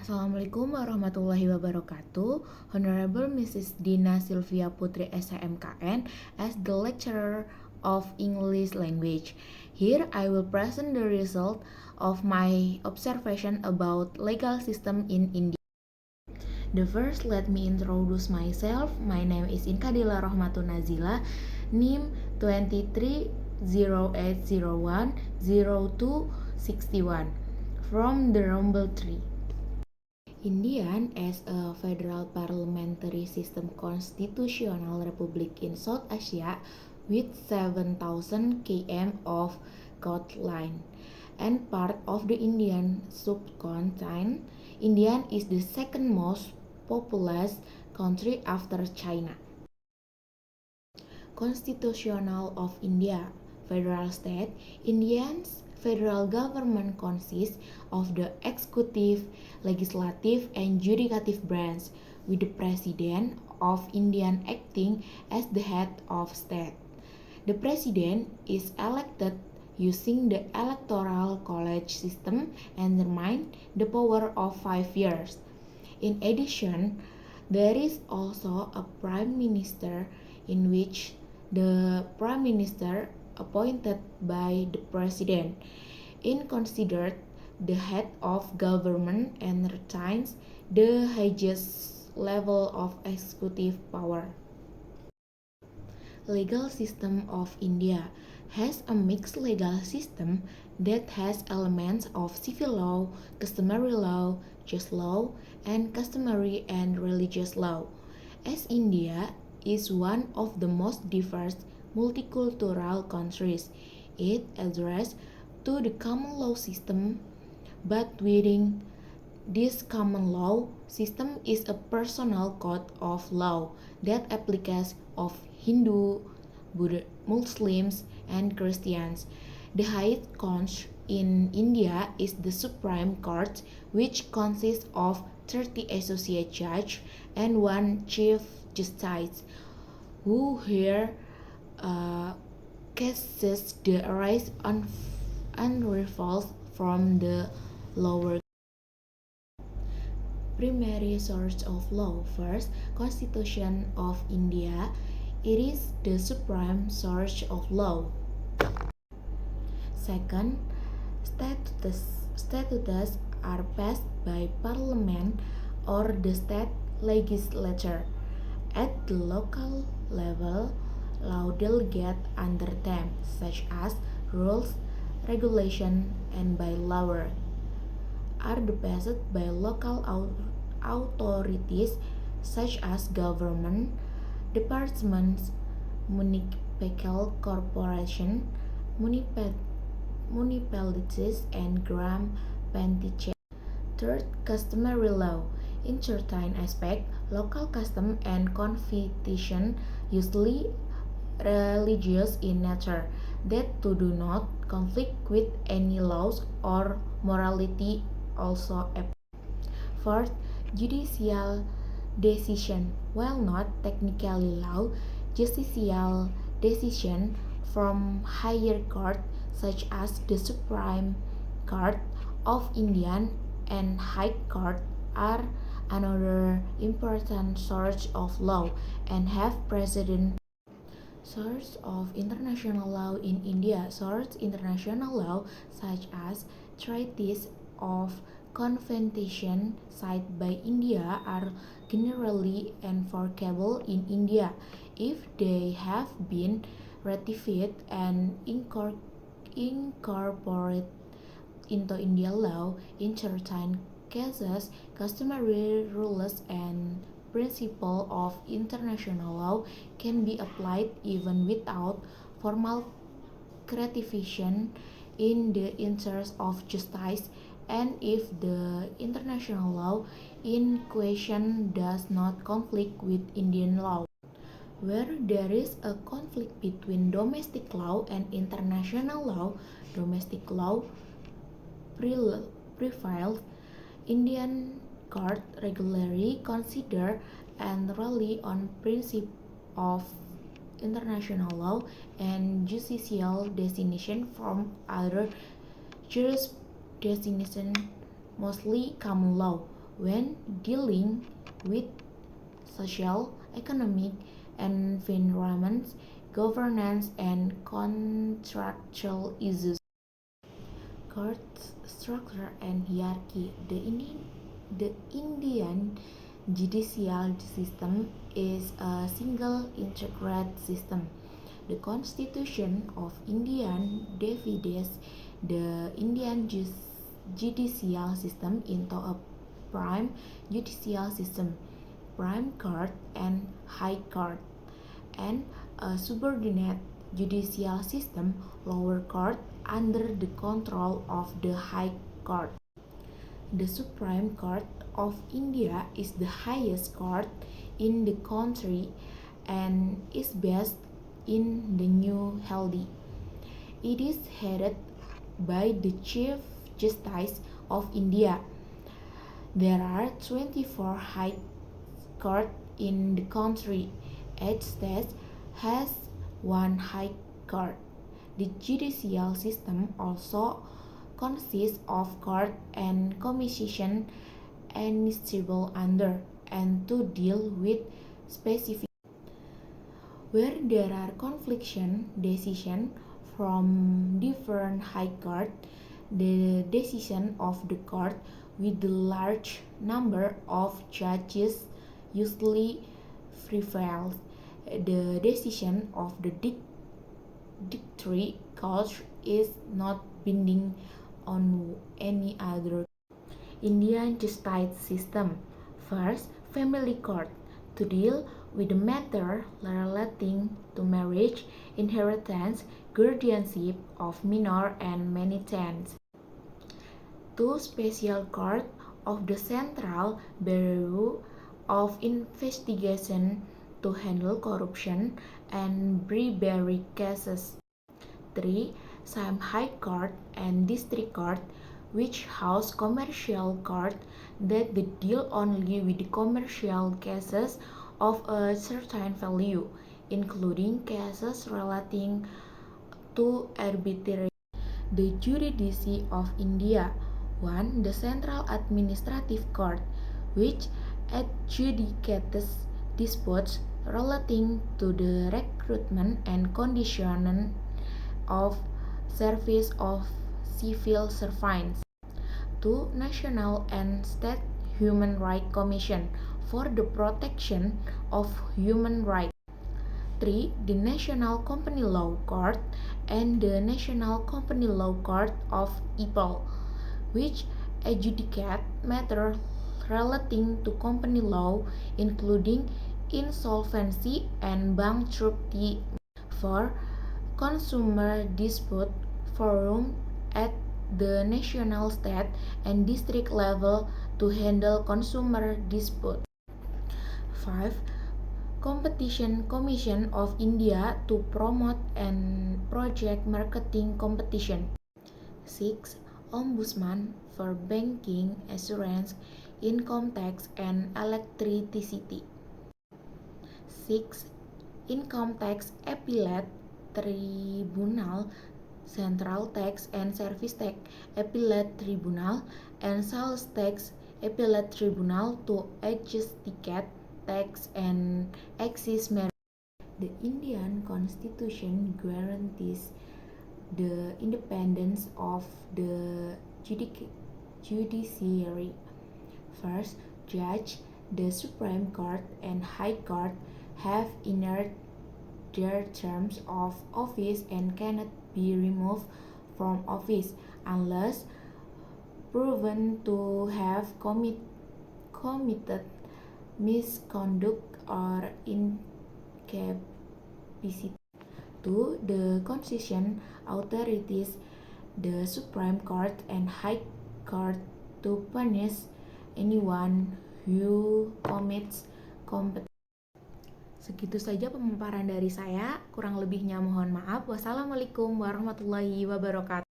Assalamualaikum warahmatullahi wabarakatuh. Honorable Mrs. Dina Sylvia Putri SHMKN as the lecturer of English language. Here I will present the result of my observation about legal system in India. The first, let me introduce myself. My name is Inkadila Rohmatun Nazila, NIM 2308010261 from the Rumble Tree. Indian as a federal parliamentary system constitutional republic in South Asia with 7,000 km of coastline and part of the Indian subcontinent. India is the second most populous country after China. Constitutional of India. Federal state. India's federal government consists of the executive, legislative, and judicative branch, with the President of India acting as the head of state. The President is elected using the electoral college system and remains the power of 5 years. In addition, there is also a Prime Minister in which the Prime Minister appointed by the President is considered the head of government and retains the highest level of executive power. Legal system of India has a mixed legal system that has elements of civil law, customary law, just law, and customary and religious law. As India is one of the most diverse multicultural countries, it adheres to the common law system, but within this common law system is a personal code of law that applies of Hindu, Buddha, Muslims, and Christians. The highest court in India is the Supreme Court, which consists of 30 associate judges and one chief justice, who hear cases that arise and revolve from the lower. Primary source of law. First, Constitution of India. It is the supreme source of law. Second, statutes are passed by Parliament or the state legislature. At the local level, law delegated under them, such as rules, regulation, and by law, are passed by local authorities such as government, departments, municipal corporation, municipalities, and gram pantiche. Third, customary law. In certain aspects, local custom and competition, usually religious in nature, that do not conflict with any laws or morality also apply. Fourth, judicial decision. While not technically law, judicial decision from higher court such as the Supreme Court of India and High Court are another important source of law and have precedent. Source of international law in India. Source international law such as treaties of convention signed by India are generally enforceable in India if they have been ratified and incorporated into Indian law. In certain cases, customary rules and principles of international law can be applied even without formal ratification in the interest of justice, and if the international law in question does not conflict with Indian law. Where there is a conflict between domestic law and international law, domestic law prevails. Indian court regularly consider and rely on principles of international law and judicial designation from other jurisdictions, mostly common law. when dealing with social, economic, environment, governance, and contractual issues. Court structure and hierarchy. The Indian judicial system is a single integrated system. The Constitution of India divides the Indian judicial system into a prime judicial system, prime court and high court, and a subordinate judicial system, lower court, under the control of the high court. The Supreme Court of India is the highest court in the country and is based in the New Delhi. It is headed by the Chief Justice of India. There are 24 high courts in the country. Each state has one high court. The judicial system also consists of court and commission administrable under and to deal with specific where there are confliction decision from different high court. The decision of the court with the large number of judges usually prevails. The decision of the district court is not binding on any other. Indian justice system. First, family court to deal with the matter relating to marriage, inheritance, guardianship of minor and maintenance. Two, special court of the Central Bureau of Investigation to handle corruption and bribery cases. 3. Some high court and district court which house commercial court that deal only with the commercial cases of a certain value, including cases relating to arbitration. The Judiciary of India. 1. The Central Administrative Court, which adjudicates disputes relating to the recruitment and conditioning of service of civil servants. 2. National and State Human Rights Commission for the protection of human rights. 3. The National Company Law Court and the National Company Law Court of Appeal, which adjudicate matters relating to company law, including insolvency and bankruptcy. 4. Consumer Dispute Forum at the national, state, and district level to handle consumer disputes. 5. Competition Commission of India to promote and project marketing competition. 6. Ombudsman for banking, assurance, income tax, and electricity. 6. Income Tax Appellate Tribunal, Central Tax and Service Tax Appellate Tribunal, and Sales Tax Appellate Tribunal to adjudicate tax and excise measures. The Indian Constitution guarantees the independence of the judiciary. First, judge, the Supreme Court and High Court have inherited their terms of office and cannot be removed from office unless proven to have committed misconduct or incapacity. 2. The constitution authorities the Supreme Court and High Court to punish anyone who commits competence. Segitu saja pemaparan dari saya, kurang lebihnya mohon maaf. Wassalamualaikum warahmatullahi wabarakatuh.